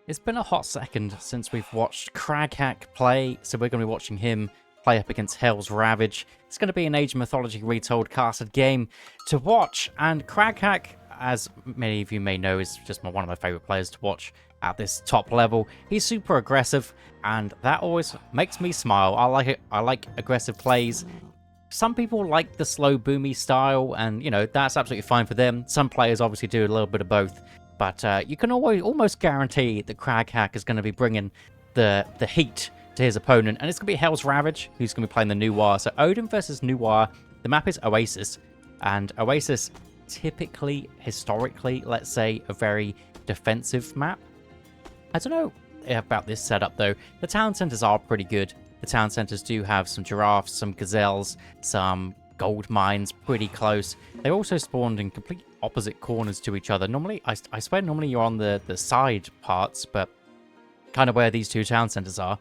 It's been a hot second since we've watched Craghack play, so we're going to be watching him play up against Hell's Ravage. It's going to be an Age of Mythology Retold casted game to watch, and Craghack, as many of you may know, is just one of my favourite players to watch at this top level. He's super aggressive, and that always makes me smile. I like it. I like aggressive plays. Some people like the slow, boomy style, and, you know, that's absolutely fine for them. Some players obviously do a little bit of both. But you can almost guarantee that Craghack is going to be bringing the heat to his opponent. And it's going to be Hell's Ravage, who's going to be playing the Noir. So Odin versus Noir. The map is Oasis. And Oasis, typically, historically, let's say, a very defensive map. I don't know about this setup, though. The town centers are pretty good. The town centers do have some giraffes, some gazelles, some gold mines pretty close. They're also spawned in complete opposite corners to each other. Normally, I swear normally you're on the side parts, but kind of where these two town centers are.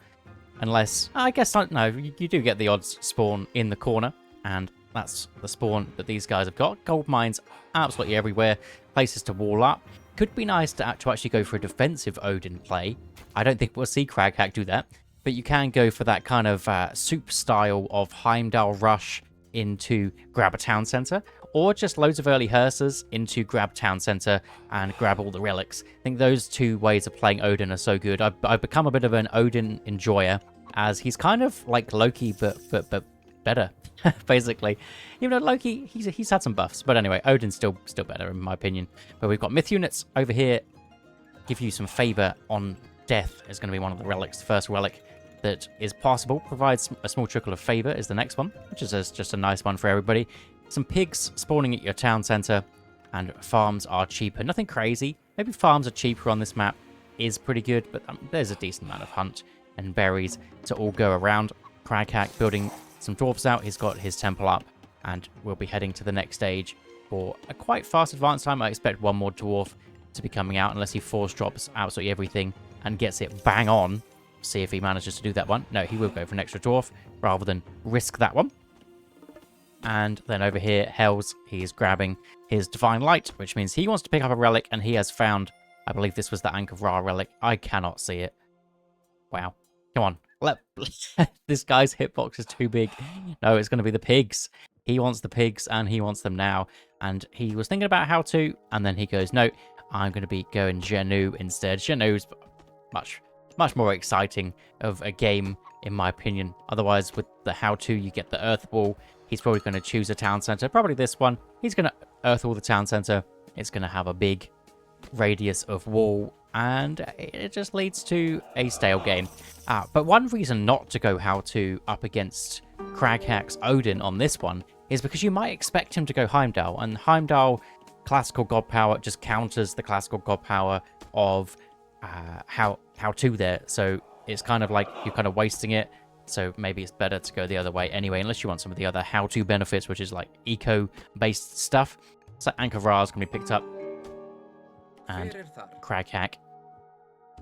Unless, I guess, no, you do get the odds spawn in the corner, and that's the spawn that these guys have got. Gold mines absolutely everywhere, places to wall up. Could be nice to actually go for a defensive Odin play. I don't think we'll see Craghack do that, but you can go for that kind of soup style of Heimdall rush into grab a town center, or just loads of early hearsers into grab town center and grab all the relics. I think those two ways of playing Odin are so good. I've become a bit of an Odin enjoyer, as he's kind of like Loki, but better, basically. Even though Loki, he's had some buffs, but anyway, Odin's still better in my opinion. But we've got myth units over here, give you some favor on death. Is going to be one of the relics. The first relic that is possible, provides a small trickle of favor, is the next one, which is just a nice one for everybody. Some pigs spawning at your town center, and farms are cheaper. Nothing crazy. Maybe farms are cheaper on this map is pretty good, but there's a decent amount of hunt and berries to all go around. Craghack building some dwarfs out. He's got his temple up, and we'll be heading to the next stage for a quite fast advance time. I expect one more dwarf to be coming out, unless he force drops absolutely everything and gets it bang on. See if he manages to do that one. No, he will go for an extra dwarf rather than risk that one. And then over here, Hells, he's grabbing his Divine Light, which means he wants to pick up a relic, and he has found, I believe this was the Ankh of Ra relic. I cannot see it. Wow. Come on. This guy's hitbox is too big. No, it's going to be the pigs. He wants the pigs, and he wants them now. And he was thinking about how to, and then he goes, no, I'm going to be going Genu instead. Genu's much more exciting of a game, in my opinion. Otherwise, with the how-to, you get the Earth Wall. He's probably going to choose a town center. Probably this one. He's going to Earth Wall the town center. It's going to have a big radius of wall, and it just leads to a stale game. But one reason not to go how-to up against Craghack's Odin on this one is because you might expect him to go Heimdall, and Heimdall classical god power just counters the classical god power of how-to there. So it's kind of like you're kind of wasting it. So maybe it's better to go the other way anyway, unless you want some of the other how-to benefits, which is like eco-based stuff. So Ankh of Ra is going to be picked up. And Craghack,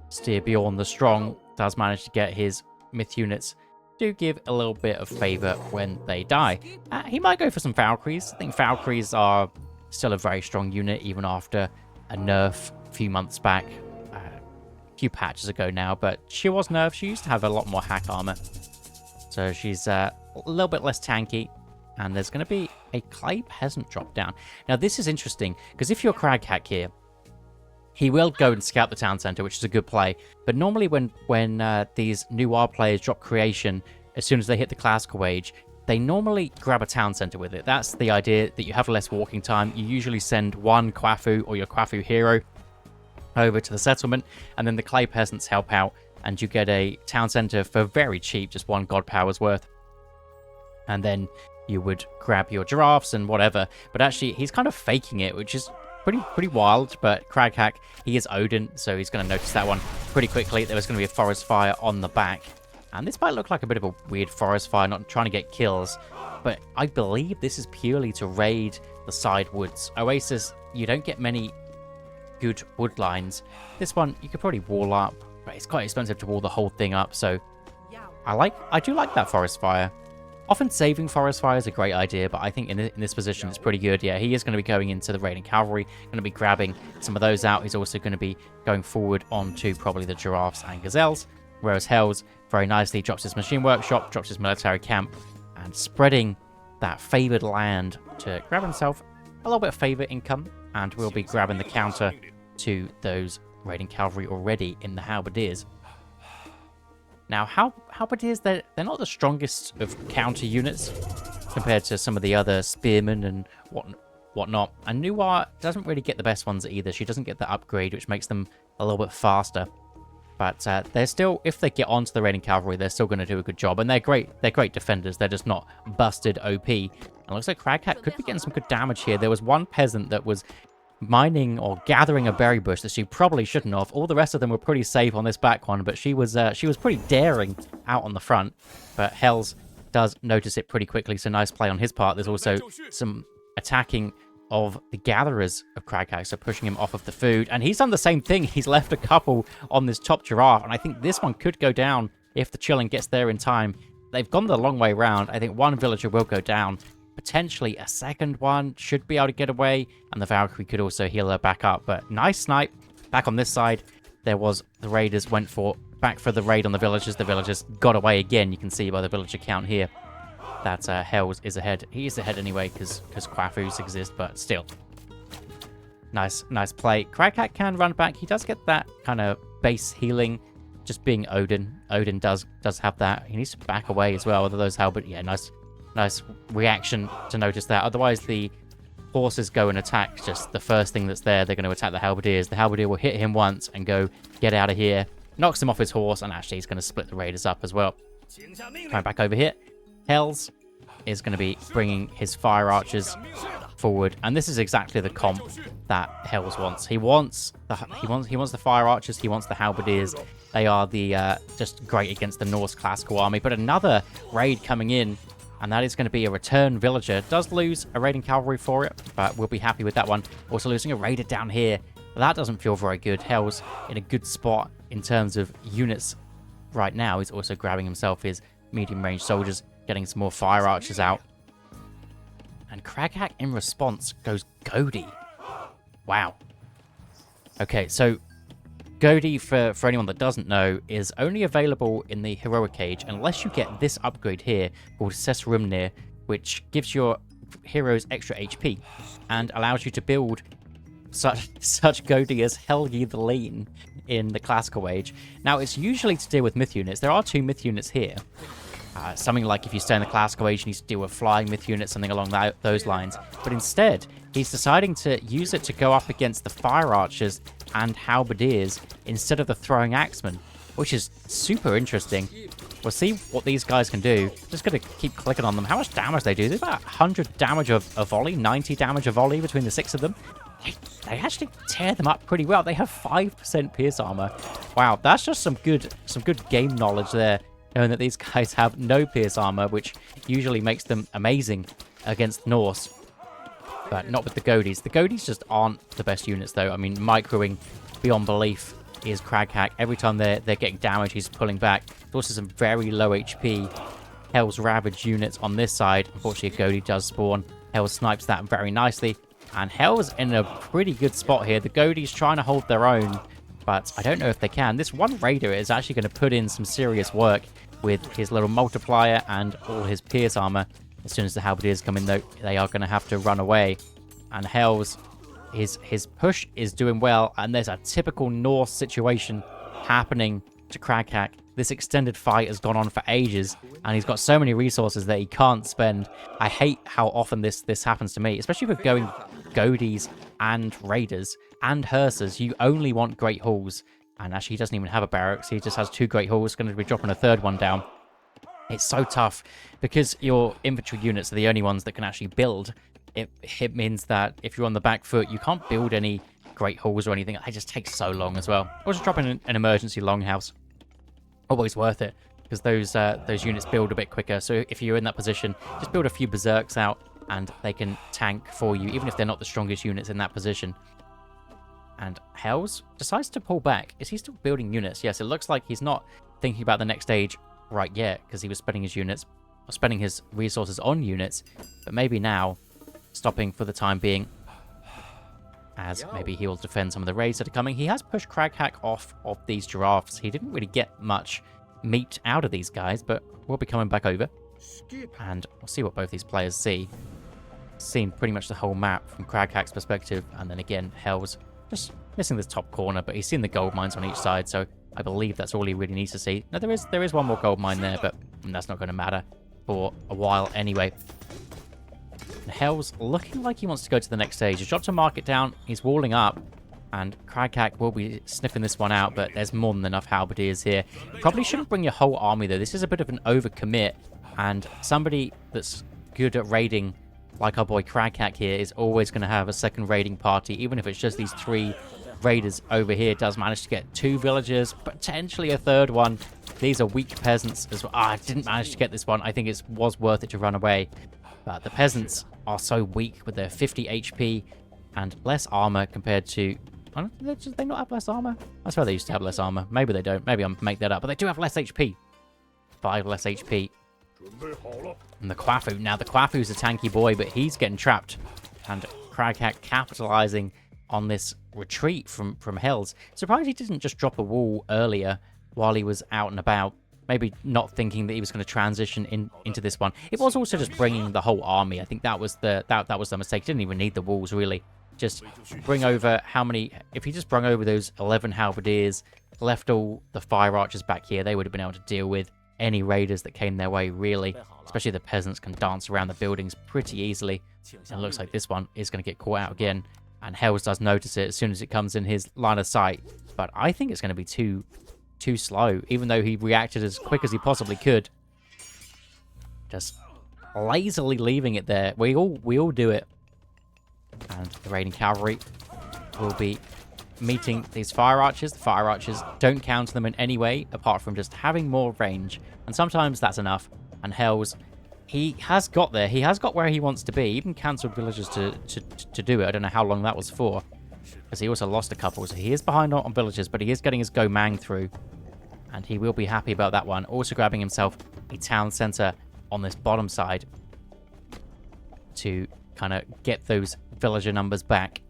Styrbjorn the Strong, does manage to get his myth units. Do give a little bit of favor when they die. He might go for some Valkyries. I think Valkyries are still a very strong unit, even after a nerf a few months back. Few patches ago now, but she was nerfed. She used to have a lot more hack armor, so she's a little bit less tanky. And there's going to be a clay peasant drop down. Now this is interesting, because if you're Craghack here, he will go and scout the town center, which is a good play. But normally when these Noir players drop creation, as soon as they hit the classical age, they normally grab a town center with it. That's the idea, that you have less walking time. You usually send one Quafu or your Quafu hero over to the settlement, and then the clay peasants help out, and you get a town center for very cheap, just one god power's worth. And then you would grab your giraffes and whatever, but actually he's kind of faking it, which is pretty wild. But Craghack, he is Odin, so he's going to notice that one pretty quickly. There was going to be a forest fire on the back, and this might look like a bit of a weird forest fire, not trying to get kills, but I believe this is purely to raid the side woods. Oasis, you don't get many good wood lines. This one you could probably wall up, but it's quite expensive to wall the whole thing up. So I do like that forest fire. Often saving Forest Fire is a great idea, but I think in this position it's pretty good. Yeah, he is going to be going into the raiding cavalry, going to be grabbing some of those out. He's also going to be going forward onto probably the giraffes and gazelles, whereas Hells very nicely drops his machine workshop, drops his military camp, and spreading that favored land to grab himself a little bit of favor income, and we'll be grabbing the counter to those raiding cavalry already in the halberdiers. Now, halberdiers, they're not the strongest of counter units compared to some of the other spearmen and whatnot. And Nuar doesn't really get the best ones either. She doesn't get the upgrade, which makes them a little bit faster. But they're still, if they get onto the raiding cavalry, they're still going to do a good job. And they're great defenders. They're just not busted OP. And it looks like Craghat could be getting some good damage here. There was one peasant that was mining or gathering a berry bush that she probably shouldn't have. All the rest of them were pretty safe on this back one, but she was pretty daring out on the front. But Hells does notice it pretty quickly, so nice play on his part. There's also some attacking of the gatherers of Craghat, so pushing him off of the food. And he's done the same thing. He's left a couple on this top giraffe, and I think this one could go down if the chilling gets there in time. They've gone the long way round. I think one villager will go down. Potentially a second one should be able to get away, and the Valkyrie could also heal her back up. But nice snipe. Back on this side, there was the raiders went back for the raid on the villagers. The villagers got away again. You can see by the villager count here that Hells is ahead. He is ahead anyway because Quafus exist, but still. Nice play. Craghat can run back. He does get that kind of base healing, just being Odin. Odin does have that. He needs to back away as well. Other those halberd, yeah, nice reaction to notice that. Otherwise, the horses go and attack just the first thing that's there. They're going to attack the halberdiers. The halberdier will hit him once and go, get out of here. Knocks him off his horse, and actually he's going to split the raiders up as well. Coming back over here. Hells is going to be bringing his fire archers forward, and this is exactly the comp that Hells wants. He wants the fire archers. He wants the halberdiers. They are the just great against the Norse classical army. But another raid coming in, and that is going to be a return villager. Does lose a raiding cavalry for it, but we'll be happy with that one. Also losing a raider down here. That doesn't feel very good. Hells in a good spot in terms of units right now. He's also grabbing himself his medium-range soldiers, getting some more fire archers out. And Craghat in response goes Godi. Wow. Okay, so Godi, for anyone that doesn't know, is only available in the heroic age unless you get this upgrade here called Sesrumnir, which gives your heroes extra HP and allows you to build such Godi as Helgi the Lean in the classical age. Now, it's usually to deal with myth units. There are 2 myth units here. Something like if you stay in the classical age, you need to deal with flying myth units, something along those lines. But instead, he's deciding to use it to go up against the fire archers and halberdiers instead of the throwing axemen, which is super interesting. We'll see what these guys can do. Just going to keep clicking on them. How much damage they do? There's about 100 damage of a volley, 90 damage a volley between the 6 of them. They actually tear them up pretty well. They have 5% pierce armor. Wow, that's just some good game knowledge there, knowing that these guys have no pierce armor, which usually makes them amazing against Norse. But not with the Godis. The Godis just aren't the best units, though. I mean, microing beyond belief is Craghat. Every time they're getting damage, he's pulling back. There's also some very low HP Hell's Ravage units on this side. Unfortunately, a Godi does spawn. Hell snipes that very nicely. And Hell's in a pretty good spot here. The Godis trying to hold their own, but I don't know if they can. This one raider is actually going to put in some serious work with his little multiplier and all his pierce armor. As soon as the halberdiers come in, though, they are going to have to run away. And Hell's, his push is doing well, and there's a typical Norse situation happening to Craghat. This extended fight has gone on for ages, and he's got so many resources that he can't spend. I hate how often this happens to me, especially with going Godis and Raiders and Hearses. You only want Great Halls, and actually he doesn't even have a barracks. He just has 2 Great Halls, going to be dropping a 3rd one down. It's so tough because your infantry units are the only ones that can actually build. It means that if you're on the back foot, you can't build any Great Halls or anything. It just takes so long as well. Also dropping an emergency longhouse. Always worth it because those units build a bit quicker. So if you're in that position, just build a few berserks out and they can tank for you, even if they're not the strongest units in that position. And Hells decides to pull back. Is he still building units? Yes, it looks like he's not thinking about the next stage right yet because he was spreading his units spending his resources on units, but maybe now stopping for the time being, as maybe he will defend some of the raids that are coming. He has pushed Craghack off of these giraffes. He didn't really get much meat out of these guys, but we'll be coming back over. And we'll see what both these players see. Seen pretty much the whole map from Craghack's perspective, and then again, Hell's just missing this top corner, but he's seen the gold mines on each side, so I believe that's all he really needs to see. Now, there is one more gold mine there, but that's not going to matter for a while anyway. Hell's looking like he wants to go to the next stage. He's dropped a market down, he's walling up, and Craghack will be sniffing this one out, but there's more than enough halberdiers here. Probably shouldn't bring your whole army, though. This is a bit of an overcommit, and somebody that's good at raiding, like our boy Craghack here, is always going to have a second raiding party, even if it's just these 3 raiders over here. Does manage to get 2 villagers, potentially a third one. These are weak peasants as well. I didn't manage to get this one. I think it was worth it to run away. But the peasants are so weak with their 50 HP and less armor compared to... Do they not have less armor? I swear they used to have less armor. Maybe they don't. Maybe I'm make that up. But they do have less HP. 5 less HP. And the Quafu. Now, the Quafu's a tanky boy, but he's getting trapped. And Craghack capitalizing on this retreat from Hells. Surprised he didn't just drop a wall earlier while he was out and about. Maybe not thinking that he was going to transition into this one. It was also just bringing the whole army. I think that was the mistake. He didn't even need the walls, really. Just bring over how many... If he just brung over those 11 halberdiers, left all the fire archers back here, they would have been able to deal with any raiders that came their way, really. Especially the peasants can dance around the buildings pretty easily. And it looks like this one is going to get caught out again. And Hells does notice it as soon as it comes in his line of sight. But I think it's going to be too slow, even though he reacted as quick as he possibly could. Just lazily leaving it there. We all do it. And the raiding cavalry will be meeting these fire archers. The fire archers don't counter them in any way, apart from just having more range. And sometimes that's enough. And Hells, he has got there. He has got where he wants to be. He even cancelled villagers to do it. I don't know how long that was for, because he also lost a couple. So he is behind on villagers, but he is getting his Go Mang through. And he will be happy about that one. Also grabbing himself a town centre on this bottom side to kind of get those villager numbers back.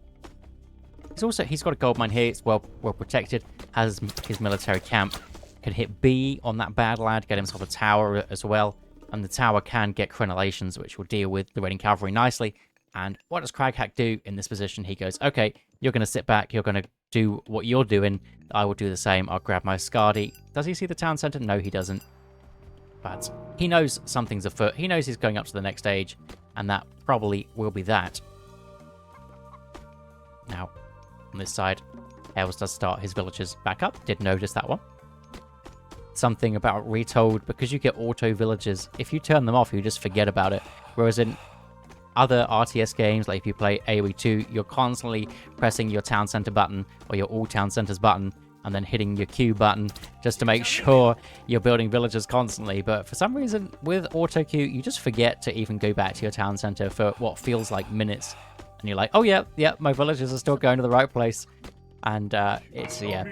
He's got a gold mine here. It's well protected. Has his military camp. Can hit B on that bad lad. Get himself a tower as well. And the tower can get crenellations, which will deal with the raiding cavalry nicely. And what does Craghack do in this position? He goes, okay, you're going to sit back. You're going to do what you're doing. I will do the same. I'll grab my Skadi. Does he see the town centre? No, he doesn't. But he knows something's afoot. He knows he's going up to the next stage. And that probably will be that. Now, on this side, Hells does start his villagers back up. Did notice that one. Something about Retold, because you get auto villagers, if you turn them off, you just forget about it. Whereas in other RTS games, like if you play AoE 2, you're constantly pressing your town center button or your all town centers button and then hitting your Q button just to make sure you're building villagers constantly. But for some reason, with auto Q, you just forget to even go back to your town center for what feels like minutes. And you're like, oh yeah, my villagers are still going to the right place. And it's, yeah,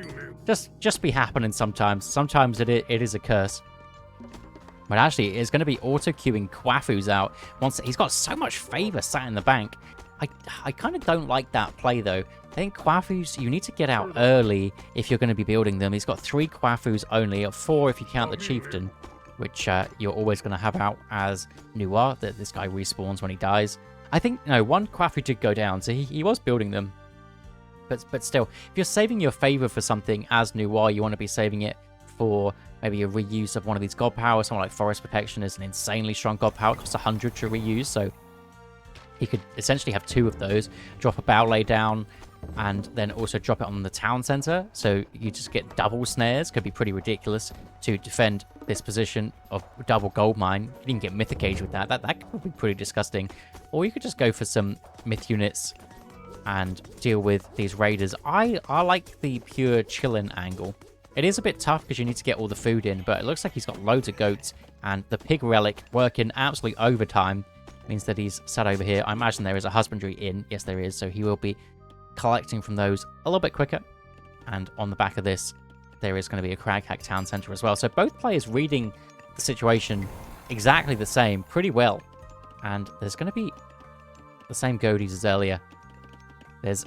just be happening sometimes. Sometimes it is a curse. But actually, it's going to be auto-queuing Quafu's out. Once he's got so much favor sat in the bank. I kind of don't like that play, though. I think Quafu's, you need to get out early if you're going to be building them. He's got 3 Quafu's only, or 4 if you count the Chieftain, which you're always going to have out as Noir, that this guy respawns when he dies. I think, no, 1 Quafu did go down, so he was building them. But still, if you're saving your favor for something as Noir, you want to be saving it for maybe a reuse of one of these god powers. Someone like Forest Protection is an insanely strong god power. It costs 100 to reuse, so he could essentially have 2 of those. Drop a bow lay down, and then also drop it on the town center. So you just get double snares. Could be pretty ridiculous to defend this position of double gold mine. You can get Mythic Age with that. That could be pretty disgusting. Or you could just go for some myth units and deal with these raiders. I like the pure chillin' angle. It is a bit tough because you need to get all the food in, but it looks like he's got loads of goats, and the pig relic working absolutely overtime means that he's sat over here. I imagine there is a husbandry inn. Yes, there is, so he will be collecting from those a little bit quicker. And on the back of this, there is going to be a Craghack town center as well. So both players reading the situation exactly the same, pretty well. And there's going to be the same goatees as earlier. There's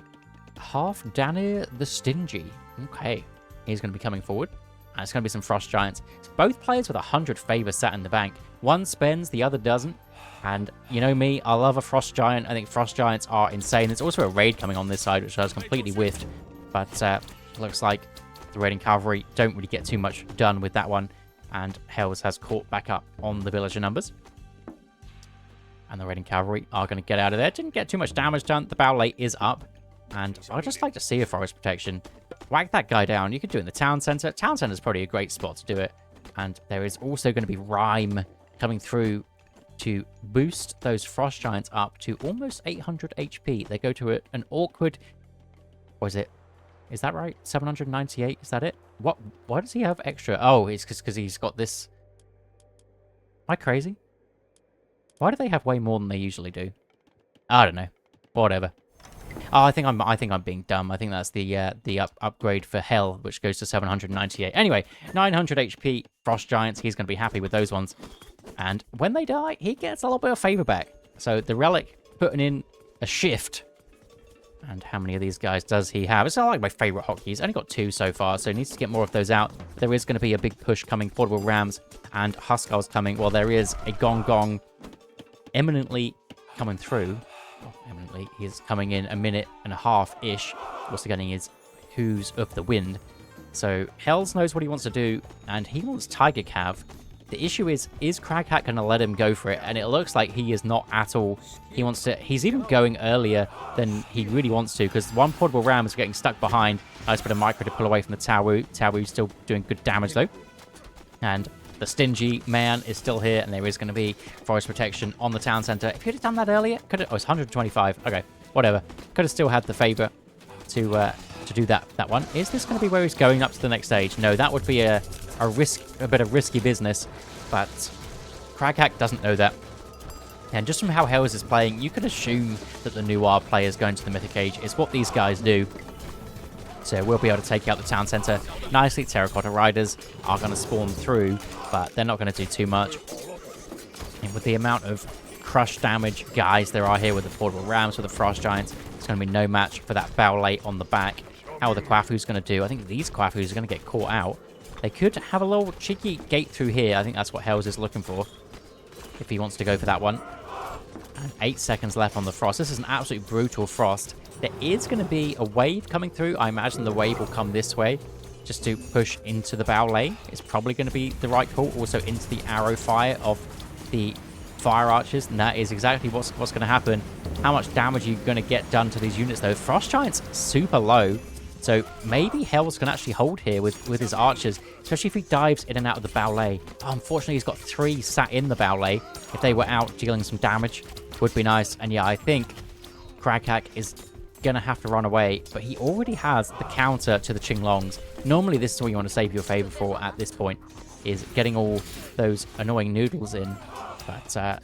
half Danir the Stingy. Okay, he's going to be coming forward. And it's going to be some Frost Giants. It's both players with 100 favor sat in the bank. One spends, the other doesn't. And you know me, I love a Frost Giant. I think Frost Giants are insane. There's also a raid coming on this side, which I was completely whiffed. But looks like the raiding cavalry don't really get too much done with that one. And Hells has caught back up on the villager numbers. And the raiding cavalry are going to get out of there. Didn't get too much damage done. The Bowlay is up. And I'd just like to see a forest protection. Whack that guy down. You could do it in the town center. Town center is probably a great spot to do it. And there is also going to be Rhyme coming through to boost those Frost Giants up to almost 800 HP. They go to an awkward... What is it? Is that right? 798? Is that it? What? Why does he have extra? Oh, it's because he's got this... Am I crazy? Why do they have way more than they usually do? I don't know. Whatever. Oh, I think I'm being dumb. I think that's the upgrade for Hell, which goes to 798. Anyway, 900 HP Frost Giants. He's going to be happy with those ones. And when they die, he gets a little bit of favor back. So the Relic putting in a shift. And how many of these guys does he have? It's not like my favorite hotkey. He's only got 2 so far, so he needs to get more of those out. There is going to be a big push coming. Portable Rams and Huskarls coming. Well, there is a Gong Gong eminently coming through. Oh, eminently. He's coming in a minute and a half-ish. Also getting his Who's of the Wind. So Hells knows what he wants to do, and he wants Tiger Cav. The issue is Craghat going to let him go for it? And it looks like he is not at all. He wants to... He's even going earlier than he really wants to, because one Portable Ram is getting stuck behind. I just put a micro to pull away from the Tawu. Tawu's still doing good damage, though. And the Stingy Man is still here, and there is going to be Forest Protection on the town center. If you'd have done that earlier, could have... Oh, it's 125. Okay, whatever. Could have still had the favor to do that one. Is this going to be where he's going up to the next stage? No, that would be a bit of risky business, but Craghack doesn't know that. And just from how Hells is playing, you could assume that the Noir players going to the Mythic Age is what these guys do. So we'll be able to take out the town center nicely. Terracotta Riders are going to spawn through, but they're not going to do too much. And with the amount of crush damage guys there are here with the Portable Rams, with the Frost Giants, it's going to be no match for that Bowlay on the back. How are the Quafu's going to do? I think these Quafu's are going to get caught out. They could have a little cheeky gate through here. I think that's what Hells is looking for, if he wants to go for that one. And 8 seconds left on the Frost. This is an absolutely brutal Frost. There is going to be a wave coming through. I imagine the wave will come this way, just to push into the Bowlay. It's probably going to be the right call. Also into the arrow fire of the Fire Archers, and that is exactly what's going to happen. How much damage are you going to get done to these units, though? Frost Giant's super low. So maybe Hells can actually hold here with his archers, especially if he dives in and out of the Bowlay. Oh, unfortunately, he's got 3 sat in the Bowlay. If they were out dealing some damage, would be nice. And yeah, I think Craghack is going to have to run away, but he already has the counter to the Qinglongs. Normally, this is what you want to save your favor for at this point, is getting all those annoying noodles in. But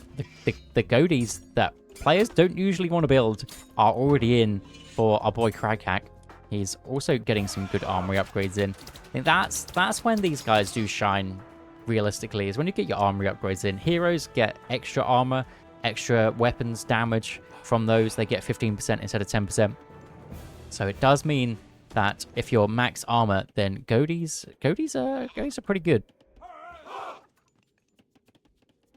the goatees that players don't usually want to build are already in for our boy Craghack. He's also getting some good armory upgrades in. I think that's when these guys do shine realistically, is when you get your armory upgrades in. Heroes get extra armor, extra weapons damage from those. They get 15% instead of 10%. So it does mean that if you're max armor, then goatees are pretty good.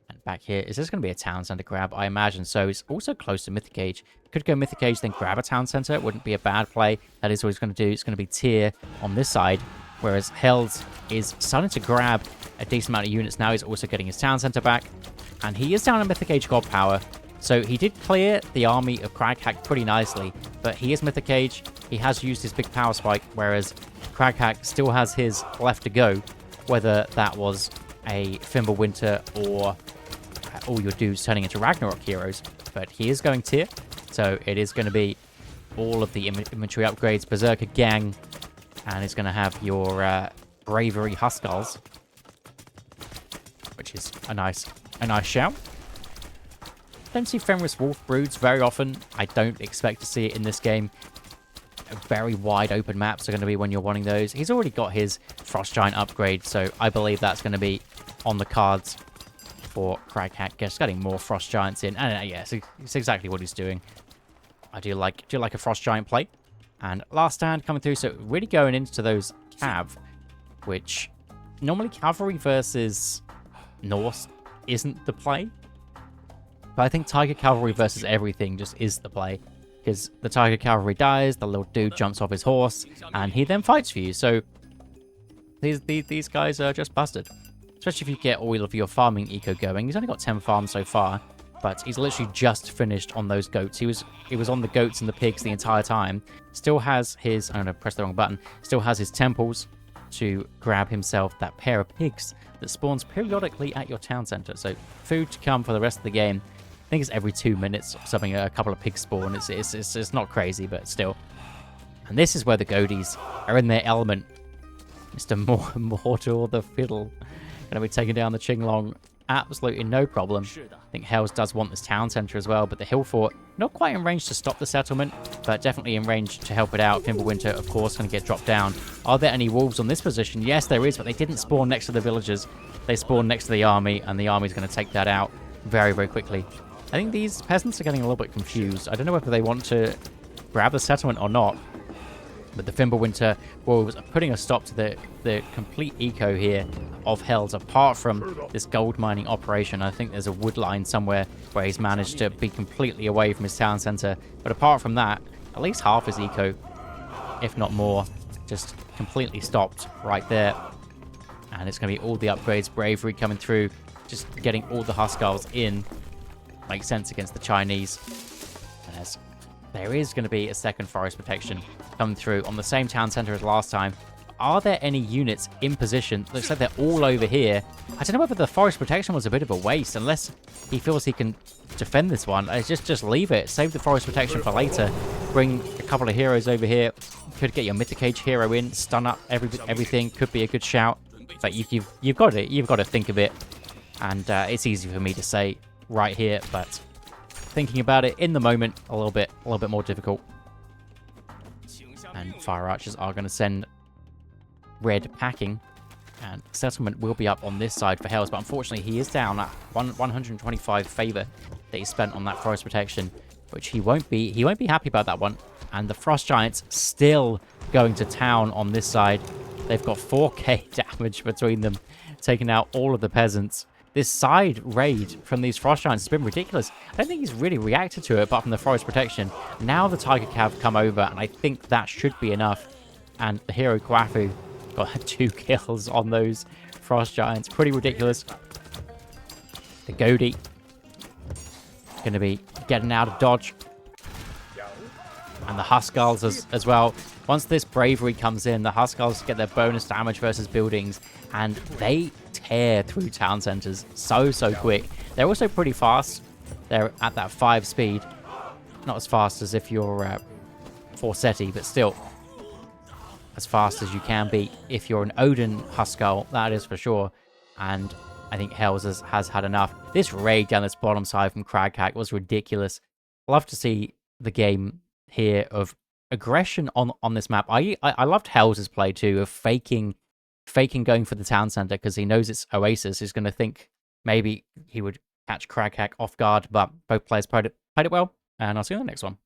And back here, is this going to be a town center grab? I imagine so. It's also close to Mythic Age. Could go Mythic Age, then grab a town center. It wouldn't be a bad play. That is what he's going to do. It's going to be tier on this side, whereas Hells is starting to grab a decent amount of units now. He's also getting his town center back, and he is down at Mythic Age God Power. So he did clear the army of Craghack pretty nicely, but he is Mythic Age. He has used his big power spike, whereas Craghack still has his left to go, whether that was a Fimbulwinter or all your dudes turning into Ragnarok heroes. But he is going tier. So it is going to be all of the inventory upgrades, Berserker Gang, and it's going to have your Bravery Huskarls, which is a nice shout. Don't see Fenris Wolf Broods very often. I don't expect to see it in this game. Very wide open maps are going to be when you're wanting those. He's already got his Frost Giant upgrade, so I believe that's going to be on the cards for Craghack, just getting more Frost Giants in. And yeah, it's exactly what he's doing. I do like a Frost Giant play. And last stand coming through, so really going into those Cav, which normally Cavalry versus Norse isn't the play. But I think Tiger Cavalry versus everything just is the play. Because the Tiger Cavalry dies, the little dude jumps off his horse, and he then fights for you. So these guys are just busted. Especially if you get all of your farming eco going. He's only got 10 farms so far, but he's literally just finished on those goats. He was on the goats and the pigs the entire time. Still has his, I'm going to press the wrong button, still has his temples to grab himself that pair of pigs that spawns periodically at your town center. So food to come for the rest of the game. I think it's every 2 minutes or something, a couple of pigs spawn. It's not crazy, but still. And this is where the goaties are in their element. Mr. Mortal the Fiddle going to be taking down the Qinglong. Absolutely no problem. I think Hells does want this town center as well, but the Hill Fort, not quite in range to stop the settlement, but definitely in range to help it out. Fimbulwinter, of course, going to get dropped down. Are there any wolves on this position? Yes, there is, but they didn't spawn next to the villagers. They spawned next to the army, and the army's going to take that out very, very quickly. I think these peasants are getting a little bit confused. I don't know whether they want to grab the settlement or not, but the Fimbulwinter wolves are putting a stop to the complete eco here of Hells, apart from this gold mining operation. I think there's a wood line somewhere where he's managed to be completely away from his town center. But apart from that, at least half his eco, if not more, just completely stopped right there. And it's going to be all the upgrades, bravery coming through, just getting all the Huskarls in. Makes sense against the Chinese. And as there is going to be a second forest protection coming through on the same town center as last time. Are there any units in position? Looks like they're all over here. I don't know whether the forest protection was a bit of a waste, unless he feels he can defend this one. Just leave it. Save the forest protection for later. Bring a couple of heroes over here. Could get your Mythicage hero in. Stun up everything. Could be a good shout. But you've got it. You've got to think of it. And it's easy for me to say right here, but thinking about it in the moment, a little bit more difficult. And Fire Archers are going to send Red packing, and settlement will be up on this side for Hells, but unfortunately he is down at 125 favor that he spent on that forest protection, which he won't be happy about that one. And the Frost Giants still going to town on this side. They've got 4k damage between them, taking out all of the peasants. This side raid from these Frost Giants has been ridiculous. I don't think he's really reacted to it apart from the forest protection. Now the Tiger Cav come over, and I think that should be enough. And the hero Kwafu got 2 kills on those Frost Giants. Pretty ridiculous. The Goaty going to be getting out of dodge. And the Huskarls as well. Once this bravery comes in, the Huskarls get their bonus damage versus buildings, and they tear through town centers so quick. They're also pretty fast. They're at that 5 speed. Not as fast as if you're Forseti, but still as fast as you can be if you're an Odin Huskarl, that is for sure. And I think Hells has had enough. This raid down this bottom side from Craghack was ridiculous. Love to see the game here of aggression on this map. I loved Hells' play too, of faking going for the town center because he knows it's Oasis. He's going to think maybe he would catch Craghack off guard, but both players played it well, and I'll see you in the next one.